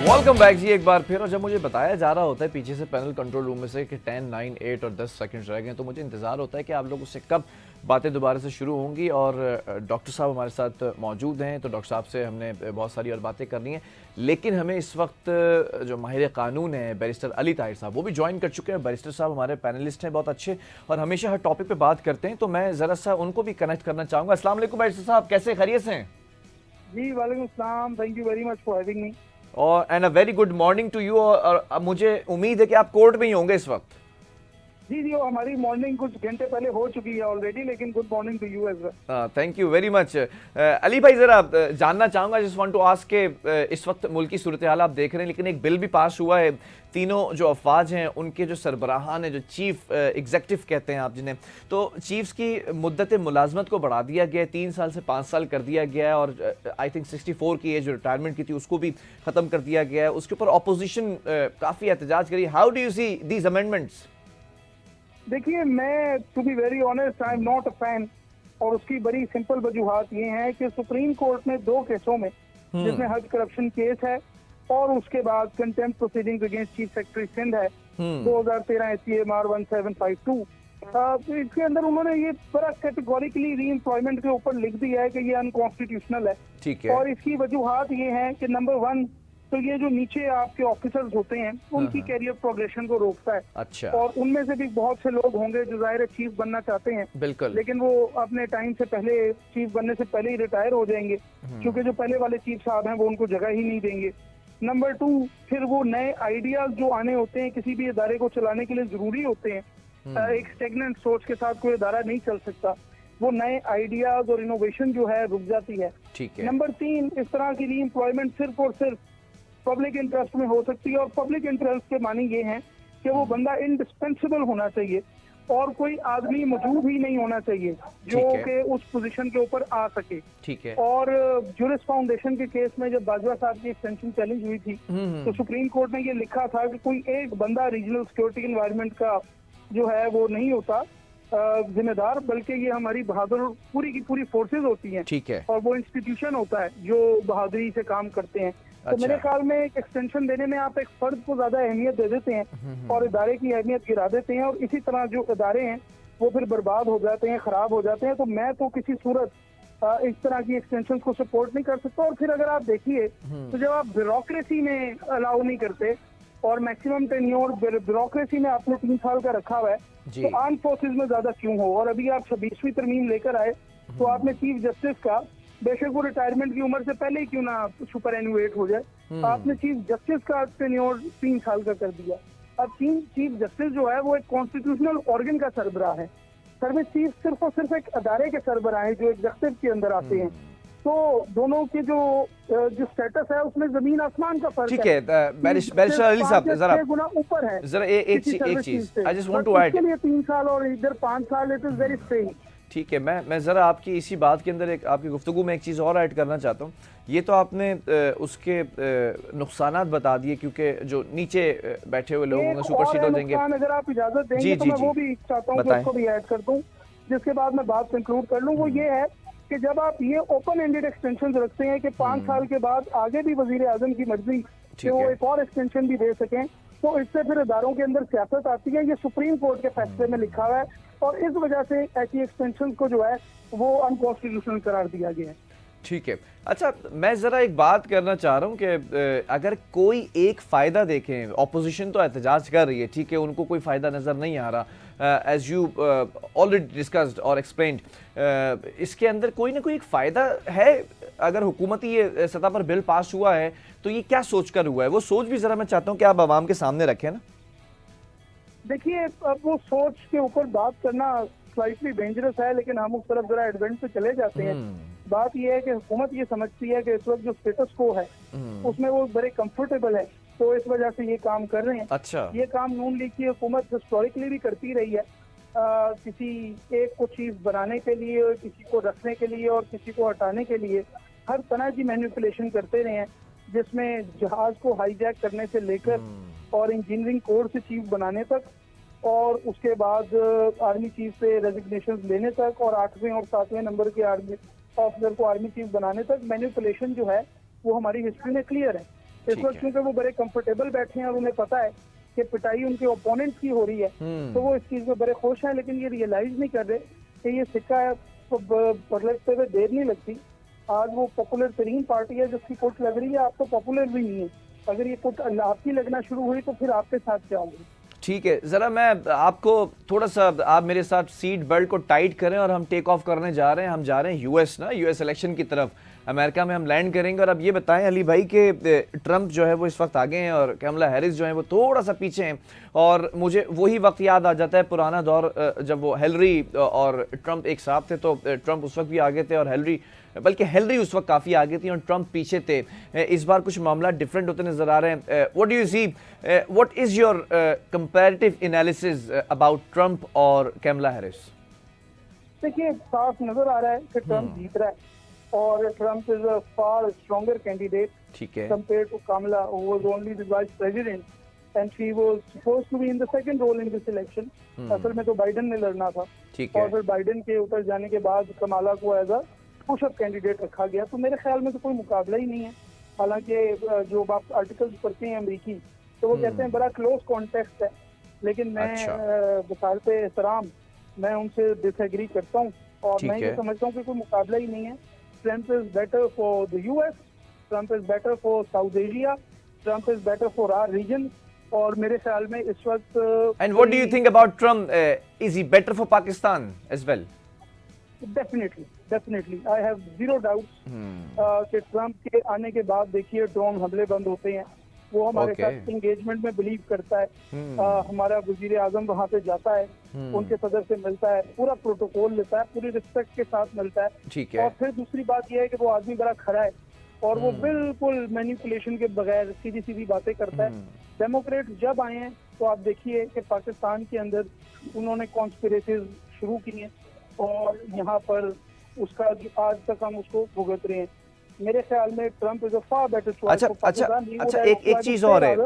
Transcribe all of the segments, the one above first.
Welcome back जी एक बार फिर। और जब मुझे बताया जा रहा होता है पीछे से पैनल कंट्रोल रूम में से कि 10, 9, 8 और 10 सेकंड्स रह गए, तो मुझे इंतज़ार होता है कि आप लोग उससे कब बातें दोबारा से शुरू होंगी। और डॉक्टर साहब हमारे साथ मौजूद हैं, तो डॉक्टर साहब से हमने बहुत सारी और बातें करनी है। लेकिन हमें इस वक्त जो माहिर कानून है बैरिस्टर अली ताहिर साहब, वो भी ज्वाइन कर चुके हैं। बैरिस्टर साहब हमारे पैनलिस्ट हैं बहुत अच्छे, और हमेशा हर टॉपिक पर बात करते हैं, तो मैं ज़रा सा उनको भी कनेक्ट करना चाहूँगा। अस्सलाम वालेकुम बैरिस्टर साहब, कैसे खैरियत से हैं? जी वालेकुम अस्सलाम, thank you very much for having me. और and a very good morning to you. और मुझे उम्मीद है कि आप कोर्ट में ही होंगे इस वक्त। जी जी, वो हमारी मॉर्निंग कुछ घंटे पहले हो चुकी है ऑलरेडी, लेकिन good morning to you as well. Thank you very much. Ali भाई, जरा जानना चाहूंगा, जस्ट वांट टू आस्क के इस वक्त मुल्क की सूरत हाल आप देख रहे हैं, लेकिन एक बिल भी पास हुआ है। तीनों जो अफवाज हैं उनके जो सरबराहान है, जो चीफ एग्जेक्टिव कहते हैं आप जिन्हें, तो चीफ्स की मुद्दत मुलाजमत को बढ़ा दिया गया है, 3 साल से 5 साल कर दिया गया है। और आई थिंक 64 की एज जो रिटायरमेंट की थी उसको भी खत्म कर दिया गया है। उसके ऊपर अपोजिशन काफी एहतजाज करी। How do you see these amendments? देखिए, मैं to be very honest I am not a fan, और उसकी बड़ी सिंपल वजूहात ये हैं कि सुप्रीम कोर्ट ने 2 केसों में, जिसमें हज करप्शन केस है और उसके बाद contempt proceedings against chief secretary Sindh है 2013 SCMR 1752, तो इसके अंदर उन्होंने ये बड़ा कैटेगोरिकली री एम्प्लॉयमेंट के ऊपर लिख दिया है कि ये अनकॉन्स्टिट्यूशनल है। ठीक है। और इसकी वजूहात ये है कि नंबर 1, तो ये जो नीचे आपके ऑफिसर्स होते हैं उनकी कैरियर प्रोग्रेशन को रोकता है। अच्छा। और उनमें से भी बहुत से लोग होंगे जो जाहिर चीफ बनना चाहते हैं, बिल्कुल, लेकिन वो अपने टाइम से पहले, चीफ बनने से पहले ही रिटायर हो जाएंगे, क्योंकि जो पहले वाले चीफ साहब हैं वो उनको जगह ही नहीं देंगे। नंबर 2, फिर वो नए आइडियाज जो आने होते हैं किसी भी इदारे को चलाने के लिए जरूरी होते हैं। एक स्टेगनेंट सोच के साथ कोई इदारा नहीं चल सकता, वो नए आइडियाज और इनोवेशन जो है रुक जाती है। ठीक है। नंबर 3, इस तरह की री एम्प्लॉयमेंट सिर्फ और सिर्फ पब्लिक इंटरेस्ट में हो सकती है, और पब्लिक इंटरेस्ट के मानी ये हैं कि वो बंदा इंडिस्पेंसिबल होना चाहिए और कोई आदमी मौजूद ही नहीं होना चाहिए जो कि उस पोजीशन के ऊपर आ सके। ठीक है। और जुरिस फाउंडेशन के केस में जब बाजवा साहब की एक्सटेंशन चैलेंज हुई थी, तो सुप्रीम कोर्ट ने ये लिखा था कि कोई एक बंदा रीजनल सिक्योरिटी एनवायरनमेंट का जो है वो नहीं होता जिम्मेदार, बल्कि ये हमारी बहादुर पूरी की पूरी फोर्सेज होती हैं। ठीक है। और वो इंस्टीट्यूशन होता है जो बहादुरी से काम करते हैं। तो मेरे ख्याल में एक एक्सटेंशन देने में आप एक फर्द को ज्यादा अहमियत दे देते हैं और इदारे की अहमियत गिरा देते हैं, और इसी तरह जो इदारे हैं वो फिर बर्बाद हो जाते हैं, खराब हो जाते हैं। तो मैं तो किसी सूरत इस तरह की एक्सटेंशन को सपोर्ट नहीं कर सकता। और फिर अगर आप देखिए तो जब आप ब्यूरोक्रेसी में अलाउ नहीं करते और मैक्सिमम टेन्योर ब्यूरोक्रेसी में आपने 3 साल का रखा हुआ है, तो आर्म फोर्सेज में ज्यादा क्यों हो? और अभी आप 26वीं तरमीम लेकर आए, तो आपने चीफ जस्टिस का, बेशक वो रिटायरमेंट की उम्र से पहले ही क्यों ना सुपर एनुएट हो जाए, आपने चीफ जस्टिस का टेन्योर 3 साल का कर दिया। अब चीफ जस्टिस जो है वो एक कॉन्स्टिट्यूशनल ऑर्गन का सरबराह है। सर्विस चीफ सिर्फ और सिर्फ एक अदारे के सरबराह है जो एग्जेक्टिव के अंदर आते हैं। तो दोनों के जो स्टेटस है उसमें जमीन आसमान का फर्क है। ठीक है। बैरिस्टर अली साहब, जरा 6 गुना ऊपर है। जरा एक चीज I just want to add. इसके लिए 3 साल और इधर 5 साल, इट इज वेरी स्ट्रेंज। ठीक है, मैं ज़रा आपकी इसी बात के अंदर एक आपकी गुफ्तगू में एक चीज़ और ऐड करना चाहता हूँ। ये तो आपने उसके नुकसानात बता दिए, क्योंकि जो नीचे बैठे हुए लोग होंगे सुपरसीड हो जाएंगे। अगर आप इजाजत देंगे तो मैं वो भी चाहता हूँ कि उसको भी ऐड कर दूँ, जिसके बाद मैं बात कंक्लूड कर लूँ। वो ये है कि जब आप ये ओपन एंडेड एक्सटेंशन रखते हैं कि 5 साल के बाद आगे भी वजीर आजम की मर्जी कि वो एक और एक्सटेंशन भी दे सकें, तो इससे फिर इदारों के अंदर सियासत आती है। ये सुप्रीम कोर्ट के फैसले में लिखा हुआ है, और इस वजह से ऐसी एक्सटेंशन को जो है वो अनकॉन्स्टिट्यूशनल करार दिया गया है। ठीक है। अच्छा, मैं ज़रा एक बात करना चाह रहा हूँ कि अगर कोई एक फ़ायदा देखें, ऑपोजिशन तो एहतजाज कर रही है, ठीक है, उनको कोई फ़ायदा नज़र नहीं आ रहा, एज यू ऑलरेडी डिस्कस्ड और एक्सप्लेन्ड, इसके अंदर कोई ना कोई एक फ़ायदा है। अगर हुकूमती ये सतह पर बिल पास हुआ है तो ये क्या सोच कर हुआ है? वो सोच भी ज़रा मैं चाहता हूँ कि आप आवाम के सामने रखें ना। देखिए, अब वो सोच के ऊपर बात करना स्लाइटली डेंजरस है, लेकिन हम उस तरफ जरा एडवेंट पे चले जाते हैं। बात यह है कि हुकूमत ये समझती है कि इस वक्त जो स्टेटस को है उसमें वो बड़े कंफर्टेबल है, तो इस वजह से ये काम कर रहे हैं। अच्छा। ये काम नून लीग की हुकूमत हिस्टोरिकली भी करती रही है, किसी एक को चीज बनाने के लिए, किसी को रखने के लिए और किसी को हटाने के लिए हर तरह की मैनिपुलेशन करते रहे हैं, जिसमें जहाज को हाईजैक करने से लेकर और इंजीनियरिंग कोर से चीफ बनाने तक, और उसके बाद आर्मी चीफ से रेजिग्नेशन लेने तक, और 8वें और 7वें नंबर के आर्मी ऑफिसर को आर्मी चीफ बनाने तक मैनिपुलेशन जो है वो हमारी हिस्ट्री में क्लियर है। इस वक्त क्योंकि वो बड़े कंफर्टेबल बैठे हैं और उन्हें पता है कि पिटाई उनके ओपोनेंट की हो रही है, तो वो इस चीज में बड़े खुश हैं, लेकिन ये रियलाइज नहीं कर रहे कि ये सिक्का है तो पलटते हुए देर नहीं लगती। आज वो पॉपुलर तरीन पार्टी है जिसकी पुट लग रही है, आप तो पॉपुलर भी नहीं है। अगर ये पुट आपकी लगना शुरू हुई तो फिर आपके साथ क्या होगी? ठीक है, ज़रा मैं आपको थोड़ा सा, आप मेरे साथ सीट बेल्ट को टाइट करें और हम टेक ऑफ करने जा रहे हैं। हम जा रहे हैं यूएस इलेक्शन की तरफ। अमेरिका में हम लैंड करेंगे। और अब ये बताएं अली भाई कि ट्रंप जो है वो इस वक्त आगे हैं और कमला हैरिस जो है वो थोड़ा सा पीछे हैं। और मुझे वही वक्त याद आ जाता है, पुराना दौर, जब वो हिलरी और ट्रंप एक साथ थे, तो ट्रंप उस वक्त भी आगे थे और बल्कि हिलरी उस वक्त काफ़ी आगे थी और ट्रंप पीछे थे। इस बार कुछ मामला डिफरेंट होते नजर आ रहे हैं। What do you see, what is your comparative analysis about Trump और कमला हैरिस? देखिए, साफ नजर आ रहा है कि ट्रंप जीत रहा है और Trump is a far stronger candidate, ठीक है, compared to Kamala, who was only the vice president, and she was supposed to be in the second role in this election. असल में तो बाइडन ने लड़ना था, और फिर बाइडन के उतर जाने के बाद कमाला को एज अ पुशअप कैंडिडेट रखा गया। तो मेरे ख्याल में तो कोई मुकाबला ही नहीं है। हालांकि जो आप आर्टिकल्स पढ़ते हैं अमेरिकी, तो वो कहते हैं बड़ा क्लोज कॉन्टेक्स्ट है, लेकिन मैं बसारते एहतराम मैं उनसे डिसएग्री करता हूँ और मैं ये समझता हूँ कि कोई मुकाबला ही नहीं है। Trump is better for the US, Trump is better for South Asia, Trump is better for our region. और मेरे ख्याल में इस वक्त and what do you think about Trump, is he better for Pakistan as well? Definitely I have zero doubts कि Trump के आने के बाद देखिए ड्रोन हमले बंद होते हैं, वो हमारे साथ एंगेजमेंट में बिलीव करता है। हमारा वजीर आजम वहाँ पे जाता है, उनके सदर से मिलता है, पूरा प्रोटोकॉल लेता है, पूरी रिस्पेक्ट के साथ मिलता है। ठीक है। और फिर दूसरी बात यह है कि वो आदमी बड़ा खड़ा है और वो बिल्कुल मैनिपुलेशन के बगैर सीधी सीधी बातें करता है। डेमोक्रेट जब आए हैं तो आप देखिए कि पाकिस्तान के अंदर उन्होंने कॉन्स्पिरेसीज शुरू की हैं और यहाँ पर उसका आज तक हम उसको भुगत रहे हैं। मेरे ख्याल में Trump is a far better choice for Pakistan. अच्छा, एक चीज और है,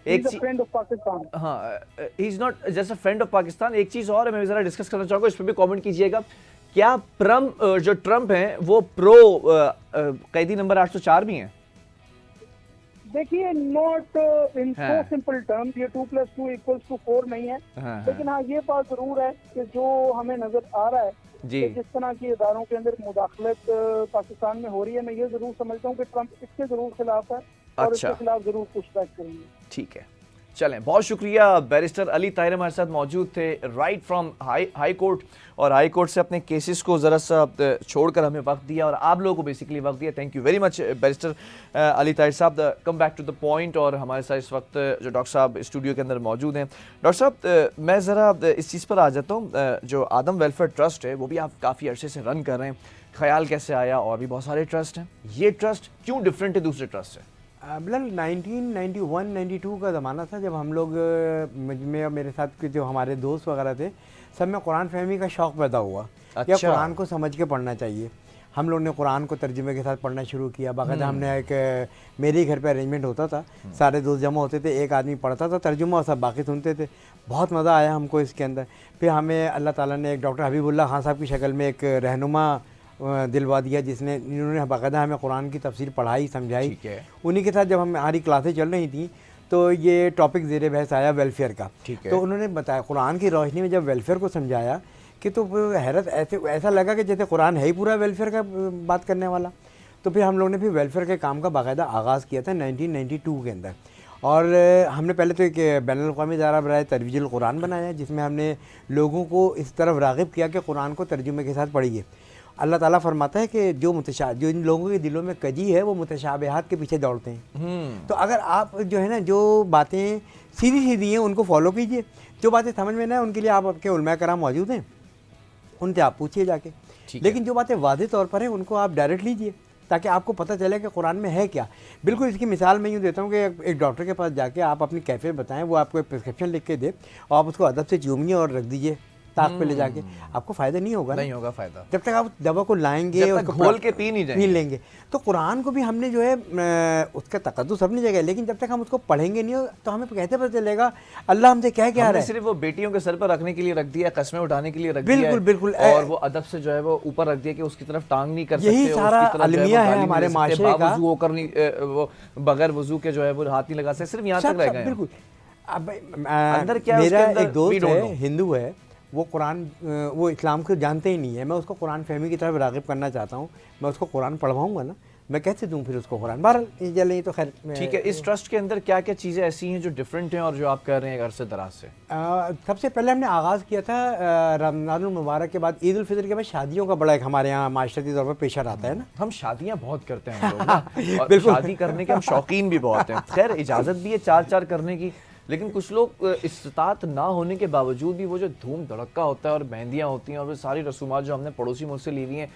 एक फ्रेंड ऑफ पाकिस्तान। हाँ, he is not just a friend of Pakistan. एक चीज और है, मैं जरा डिस्कस करना चाहूंगा, इस पर भी कमेंट कीजिएगा। क्या जो ट्रंप हैं वो प्रो कैदी नंबर 804 भी हैं? देखिए, not in so simple term, ये 2+2=4 नहीं है। लेकिन हाँ, ये बात जरूर है कि जो हमें नजर आ रहा है कि जिस तरह की इदारों के अंदर मुदाखलत पाकिस्तान में हो रही है, मैं ये जरूर समझता हूँ कि ट्रंप इसके जरूर खिलाफ है और इसके खिलाफ जरूर पुशबैक करेंगे। ठीक है, चलें, बहुत शुक्रिया। बैरिस्टर अली ताहिर हमारे साथ मौजूद थे, राइट फ्रॉम हाई कोर्ट, और हाई कोर्ट से अपने केसेस को ज़रा सा छोड़कर हमें वक्त दिया और आप लोगों को बेसिकली वक्त दिया। Thank you very much barrister Ali Tahir साहब। Come back to the point. और हमारे साथ इस वक्त जो डॉक्टर साहब स्टूडियो के अंदर मौजूद हैं। डॉक्टर साहब, मैं ज़रा इस चीज़ पर आ जाता हूँ, जो आदम वेलफेयर ट्रस्ट है वो भी आप काफ़ी अरसे से रन कर रहे हैं, ख्याल कैसे आया? और भी बहुत सारे ट्रस्ट हैं, ये ट्रस्ट क्यों डिफरेंट है दूसरे ट्रस्ट से? मतलब 1991-92 का ज़माना था जब हम लोग, में और मेरे साथ के जो हमारे दोस्त वगैरह थे, सब में कुरान फहमी का शौक़ पैदा हुआ। या कुरान को समझ के पढ़ना चाहिए। हम लोग ने कुरान को तर्जुमे के साथ पढ़ना शुरू किया। बाकायदा हमने एक, मेरे ही घर पे अरेंजमेंट होता था, सारे दोस्त जमा होते थे, एक आदमी पढ़ता था तर्जुमा और सब बाकी सुनते थे। बहुत मज़ा आया हमको इसके अंदर। फिर हमें अल्लाह ताला ने एक डॉक्टर हबीबुल्लाह खान साहब की शक्ल में एक रहनुमा दिलवा दिया, इन्होंने बाकायदा हमें कुरान की तफसीर पढ़ाई, समझाई। उन्हीं के साथ जब हमारी क्लासें चल रही थी तो ये टॉपिक ज़ेरे बहस आया वेलफेयर का। तो उन्होंने बताया, कुरान की रोशनी में जब वेलफेयर को समझाया कि तो हैरत, ऐसा लगा कि जैसे कुरान है ही पूरा वेलफेयर का बात करने वाला। तो फिर हम लोग ने फिर वेलफेयर के काम का बाकायदा आगाज़ किया था 1992 के अंदर। और हमने पहले तो एक बैनुल-अक़वामी इदारा बराए तर्वीजुल कुरान बनाया, जिसमें हमने लोगों को इस तरफ राग़िब किया कि कुरान को तर्जुमे के साथ पढ़िए। अल्लाह ताला फरमाता है कि जो इन लोगों के दिलों में कजी है वो मुतशाबिहात के पीछे दौड़ते हैं। तो अगर आप जो है ना, जो बातें सीधी सीधी हैं उनको फॉलो कीजिए, जो बातें समझ में ना है उनके लिए आपके उलमा कराम मौजूद हैं, उनसे आप पूछिए जाके। लेकिन जो बातें वाज़ेह तौर पर हैं उनको आप डायरेक्ट लीजिए, ताकि आपको पता चले कि कुरान में है क्या। बिल्कुल इसकी मिसाल मैं यूँ देता हूँ कि एक डॉक्टर के पास जाके आप अपनी कैफियत बताएं, वो आपको एक प्रिस्क्रिप्शन लिख के दे और आप उसको अदब से चूमिए और रख दीजिए ताक पे ले जाके, आपको फ़ायदा नहीं होगा, नहीं होगा फ़ायदा जब तक आप दवा को लाएंगे, उसको घोल के पी नहीं जाएंगे, पी लेंगे। तो कुरान को भी हमने जो है उसका तकद्दुस अपनी जगह है, लेकिन जब तक हम उसको पढ़ेंगे नहीं तो हमें कैसे पता चलेगा अल्लाह हमसे क्या कह रहा है। सिर्फ वो बेटियों के सर पर रखने के लिए रख दिया, कस्में उठाने के लिए रख दिया, बिल्कुल बिल्कुल, और वो अदब से जो है वो ऊपर रख दिया कि उसकी तरफ टांग नहीं कर सकते, यही सारा अलमिया है हमारे माशरे का। वो करनी, वो बगैर वजू के जो है वो हाथ नहीं लगा सकते, सिर्फ यहाँ तक रह गए। बिल्कुल। अब अंदर क्या मेरा एक दोस्त है, हिंदू है, वो कुरान, वो इस्लाम को जानते ही नहीं है, मैं उसको कुरान फहमी की तरफ राग़िब करना चाहता हूँ, मैं उसको कुरान पढ़वाऊँगा ना, मैं कैसे दूँ फिर उसको कुरान। बहरहाल चलें, तो खैर ठीक है। इस ट्रस्ट के अंदर क्या क्या चीज़ें ऐसी हैं जो डिफरेंट हैं और जो आप कह रहे हैं अरसे दराज से? सबसे पहले हमने आगाज़ किया था रमज़ानुल मुबारक के बाद, ईद उल फितर के बाद शादियों का बड़ा एक हमारे यहाँ माशरती तौर पर पेशा आता है ना। हम शादियाँ बहुत करते हैं हम लोग ना, और शादी करने के हम शौकीन भी बहुत हैं। खैर इजाज़त भी है चार चार करने की, लेकिन कुछ लोग इस्तात ना होने के बावजूद भी वो जो धूम धड़क्का होता है और मेहंदियाँ होती हैं और वो सारी रसूमात जो हमने पड़ोसी मुझसे ली हुई हैं,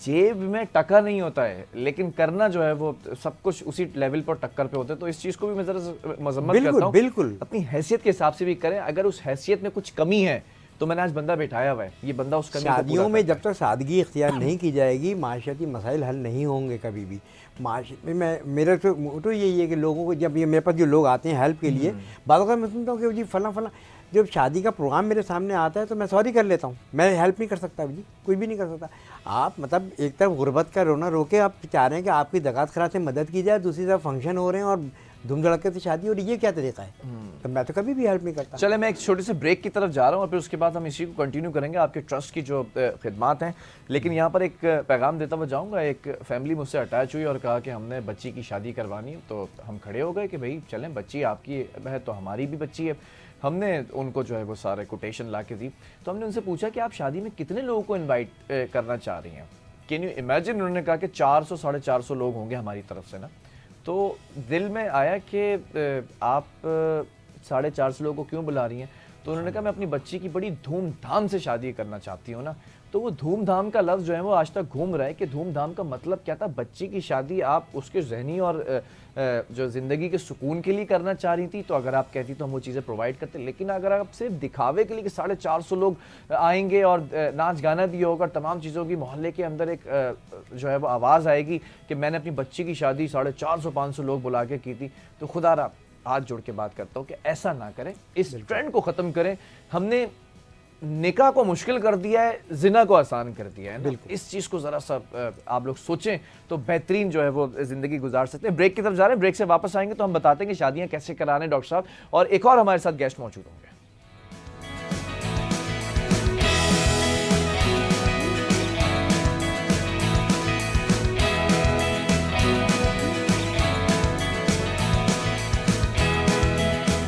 जेब में टका नहीं होता है, लेकिन करना जो है वो सब कुछ उसी लेवल पर टक्कर पे होता है। तो इस चीज़ को भी मैं ज़रा मजम्मत करता हूँ, बिल्कुल अपनी हैसियत के हिसाब से भी करें। अगर उस हैसियत में कुछ कमी है तो मैंने आज बंदा बैठाया हुआ है, ये बंदा उस कमी को पूरा शादियों में जब तक सादगी इख्तियार नहीं की जाएगी, माशरती मसाइल हल नहीं होंगे कभी भी। मेरा तो यही है कि लोगों को, जब ये मेरे पास जो लोग आते हैं हेल्प के लिए, बाद में मैं सुनता हूँ कि जी फला फला, जब शादी का प्रोग्राम मेरे सामने आता है तो मैं सॉरी कर लेता हूँ, मैं हेल्प नहीं कर सकता जी, कुछ भी नहीं कर सकता। आप मतलब एक तरफ गुर्बत का रोना रोके आप चाह रहे हैं कि आपकी ज़कात खराज से मदद की जाए, दूसरी तरफ फंक्शन हो रहे हैं और धूम धड़के से शादी हो रही है, ये क्या तरीका है? तो मैं तो कभी भी हेल्प नहीं करता। चले, मैं एक छोटे से ब्रेक की तरफ जा रहा हूँ और फिर उसके बाद हम इसी को कंटिन्यू करेंगे, आपके ट्रस्ट की जो खिदमात हैं। लेकिन यहाँ पर एक पैगाम देता हुआ जाऊँगा। एक फैमिली मुझसे अटैच हुई और कहा कि हमने बच्ची की शादी करवानी है, तो हम खड़े हो गए कि भाई चलें, बच्ची आपकी है तो हमारी भी बच्ची है। हमने उनको जो है वो सारे कोटेशन ला के दी, तो हमने उनसे पूछा कि आप शादी में कितने लोगों को इन्वाइट करना चाह रही हैं? Can you imagine? उन्होंने कहा कि 400 साढ़े 400 लोग होंगे हमारी तरफ से ना। तो दिल में आया कि आप 450 लोगों को क्यों बुला रही हैं? तो उन्होंने कहा मैं अपनी बच्ची की बड़ी धूमधाम से शादी करना चाहती हूँ ना। तो वो धूमधाम का लफ्ज़ जो है वो आज तक घूम रहा है कि धूमधाम का मतलब क्या था। बच्ची की शादी आप उसके जहनी और जो ज़िंदगी के सुकून के लिए करना चाह रही थी, तो अगर आप कहती तो हम वो चीज़ें प्रोवाइड करते। लेकिन अगर आप सिर्फ दिखावे के लिए कि 450 लोग आएंगे और नाच गाना भी होगा, तमाम चीज़ों की, मोहल्ले के अंदर एक जो है वो आवाज़ आएगी कि मैंने अपनी बच्ची की शादी 450-500 लोग बुला के की थी, तो खुदा हाथ जोड़ के बात करता हूँ कि ऐसा ना करें, इस ट्रेंड को ख़त्म करें। हमने निकाह को मुश्किल कर दिया है, जिना को आसान कर दिया है ना। इस चीज़ को ज़रा सा आप लोग सोचें तो बेहतरीन जो है वो ज़िंदगी गुजार सकते हैं। ब्रेक की तरफ जा रहे हैं, ब्रेक से वापस आएंगे तो हम बताते हैं कि शादियाँ कैसे करा रहे हैं डॉक्टर साहब, और एक और हमारे साथ गेस्ट मौजूद होंगे।